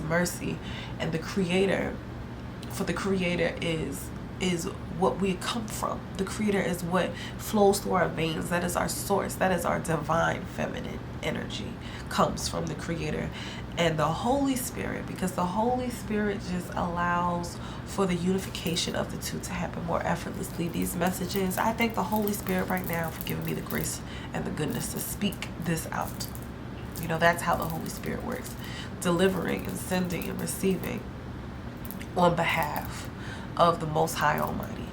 mercy. And the creator, for the creator is what we come from. The creator is what flows through our veins. That is our source. That is our divine feminine energy, comes from the creator. And the Holy Spirit, because the Holy Spirit just allows for the unification of the two to happen more effortlessly. These messages, I thank the Holy Spirit right now for giving me the grace and the goodness to speak this out. You know, that's how the Holy Spirit works, delivering and sending and receiving on behalf of the Most High Almighty.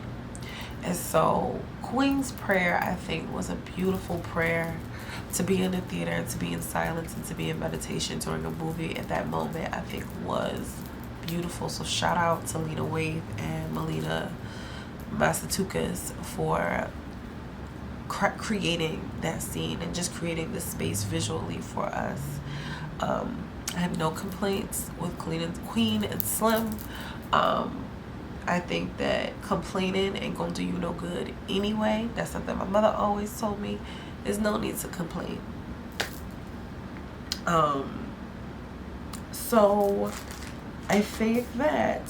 And so Queen's prayer, I think, was a beautiful prayer to be in the theater and to be in silence and to be in meditation during a movie at that moment. I think was beautiful. So shout out to Lena Waithe and Melina Masatukas for creating that scene and just creating this space visually for us. I have no complaints with Queen and Slim. I think that complaining ain't gonna do you no good anyway. That's something my mother always told me. There's no need to complain. So I think that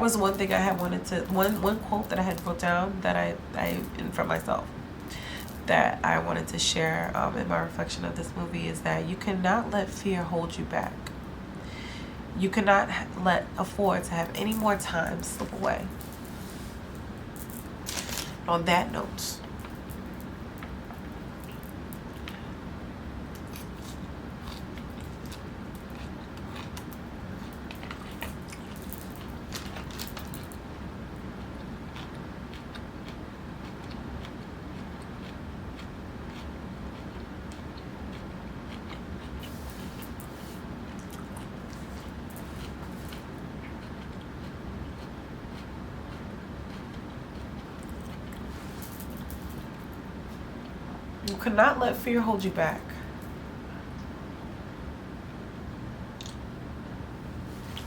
was one thing I had wanted to, one quote that I had wrote down that I and for myself, that I wanted to share in my reflection of this movie, is that you cannot let fear hold you back. You cannot afford to have any more time slip away. On that note, you cannot let fear hold you back.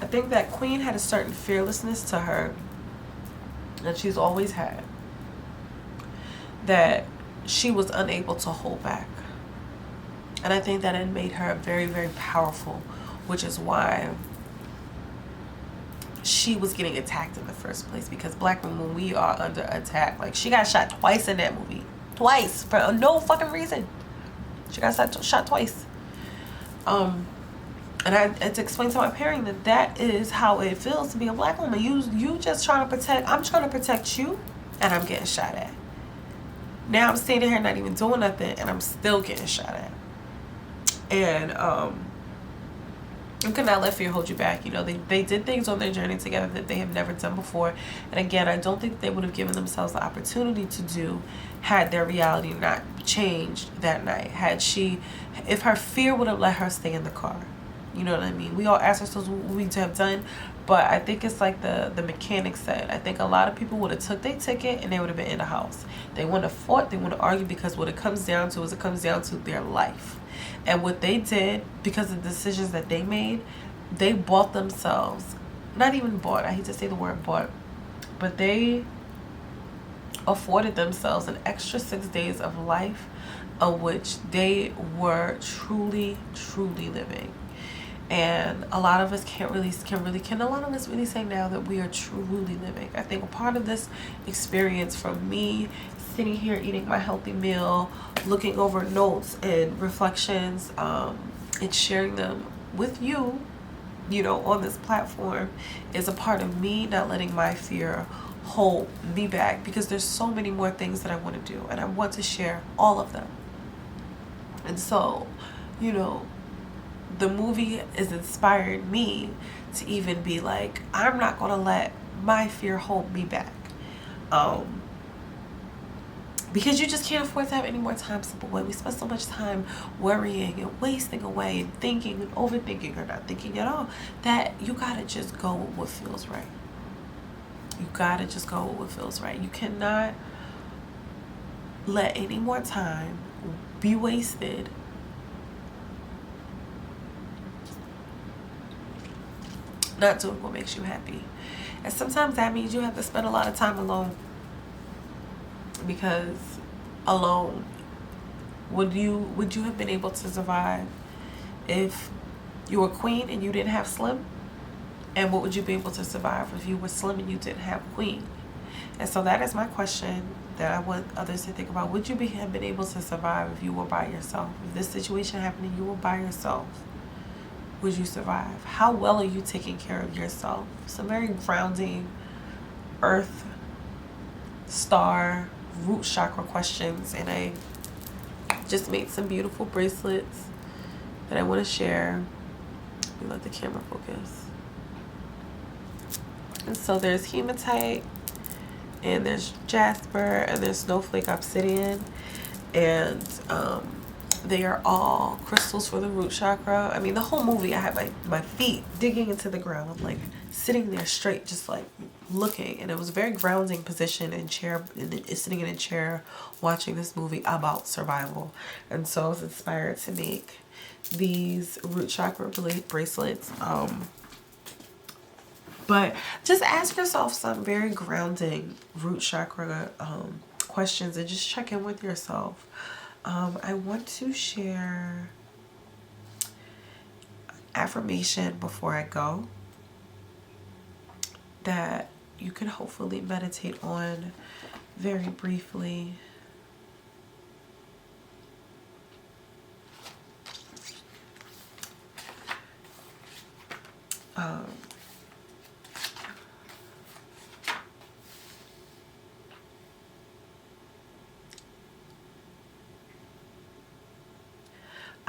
I think that Queen had a certain fearlessness to her that she's always had, that she was unable to hold back. And I think that it made her very, very powerful, which is why she was getting attacked in the first place. Because Black women, we are under attack. Like, she got shot twice in that movie. Twice, for no fucking reason. She got shot twice. And I had to explain to my parent that is how it feels to be a Black woman. You just trying to protect, I'm trying to protect you, and I'm getting shot at. Now I'm standing here not even doing nothing, and I'm still getting shot at. And you cannot let fear hold you back. You know, they did things on their journey together that they have never done before. And again, I don't think they would have given themselves the opportunity to do had their reality not changed that night. If her fear would have let her stay in the car. You know what I mean? We all ask ourselves what we have done, but I think it's like the mechanic said. I think a lot of people would have took their ticket and they would have been in the house. They wouldn't have fought, they wouldn't have argued, because what it comes down to is it comes down to their life. And what they did, because of the decisions that they made, they bought themselves, not even bought, I hate to say the word bought, but they afforded themselves an extra 6 days of life of which they were truly, truly living. And a lot of us can a lot of us really say now that we are truly living? I think a part of this experience, from me sitting here eating my healthy meal, looking over notes and reflections, and sharing them with you, you know, on this platform, is a part of me not letting my fear hold me back, because there's so many more things that I want to do, and I want to share all of them. And so, you know, the movie has inspired me to even be like, I'm not going to let my fear hold me back. Because you just can't afford to have any more time slip away. We spend so much time worrying and wasting away and thinking and overthinking, or not thinking at all, that you got to just go with what feels right. You got to just go with what feels right. You cannot let any more time be wasted not doing what makes you happy. And sometimes that means you have to spend a lot of time alone, because alone, would you have been able to survive if you were queen and you didn't have slim? And what would you be able to survive if you were slim and you didn't have queen? And so that is my question that I want others to think about. Would you have been able to survive if you were by yourself? If this situation happened and you were by yourself, would you survive? How well are you taking care of yourself? Some very grounding earth, star, root chakra questions. And I just made some beautiful bracelets that I want to share. Let me let the camera focus. And so there's hematite, and there's jasper, and there's snowflake obsidian, and they are all crystals for the root chakra. I mean, the whole movie, I had my feet digging into the ground. I'm like sitting there straight, just like looking, and it was a very grounding position in chair, sitting in a chair watching this movie about survival. And so I was inspired to make these root chakra bracelets. But just ask yourself some very grounding root chakra questions and just check in with yourself. I want to share affirmation before I go that you can hopefully meditate on very briefly.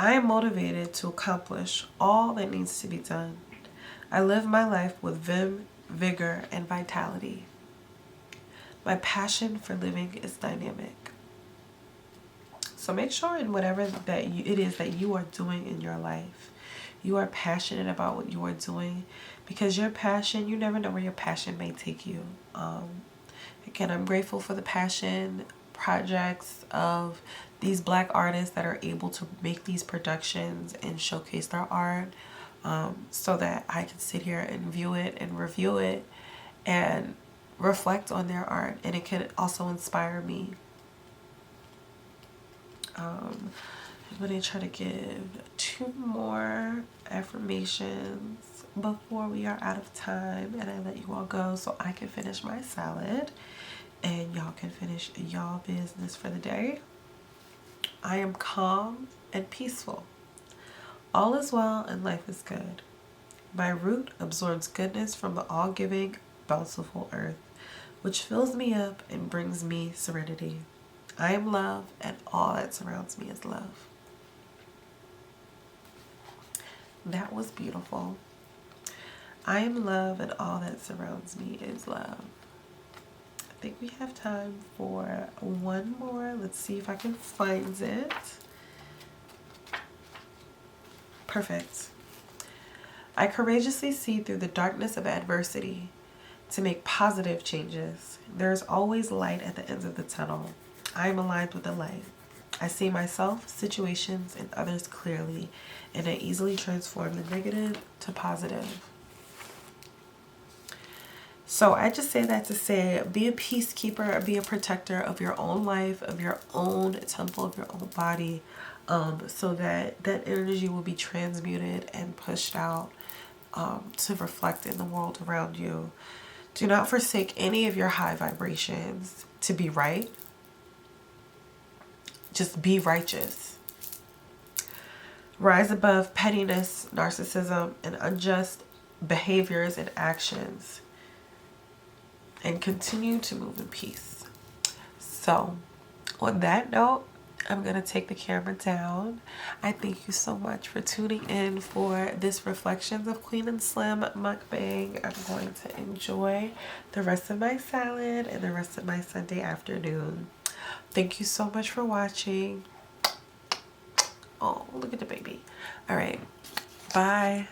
I am motivated to accomplish all that needs to be done. I live my life with vim, vigor, and vitality. My passion for living is dynamic. So make sure in whatever that it is that you are doing in your life, you are passionate about what you are doing, because your passion, you never know where your passion may take you. Again, I'm grateful for the passion projects of these Black artists that are able to make these productions and showcase their art, so that I can sit here and view it and review it and reflect on their art, and it can also inspire me. I'm going to try to give 2 more affirmations before we are out of time, and I let you all go so I can finish my salad and y'all can finish y'all business for the day. I am calm and peaceful. All is well and life is good. My root absorbs goodness from the all-giving, bountiful earth, which fills me up and brings me serenity. I am love, and all that surrounds me is love. That was beautiful. I am love, and all that surrounds me is love. I think we have time for one more. Let's see if I can find it. Perfect. I courageously see through the darkness of adversity to make positive changes. There is always light at the ends of the tunnel. I am aligned with the light. I see myself, situations, and others clearly, and I easily transform the negative to positive. So I just say that to say, be a peacekeeper, be a protector of your own life, of your own temple, of your own body, so that that energy will be transmuted and pushed out to reflect in the world around you. Do not forsake any of your high vibrations to be right. Just be righteous. Rise above pettiness, narcissism, and unjust behaviors and actions, and continue to move in peace. So, on that note, I'm going to take the camera down. I thank you so much for tuning in for this Reflections of Queen and Slim mukbang. I'm going to enjoy the rest of my salad and the rest of my Sunday afternoon. Thank you so much for watching. Oh, look at the baby. All right. Bye.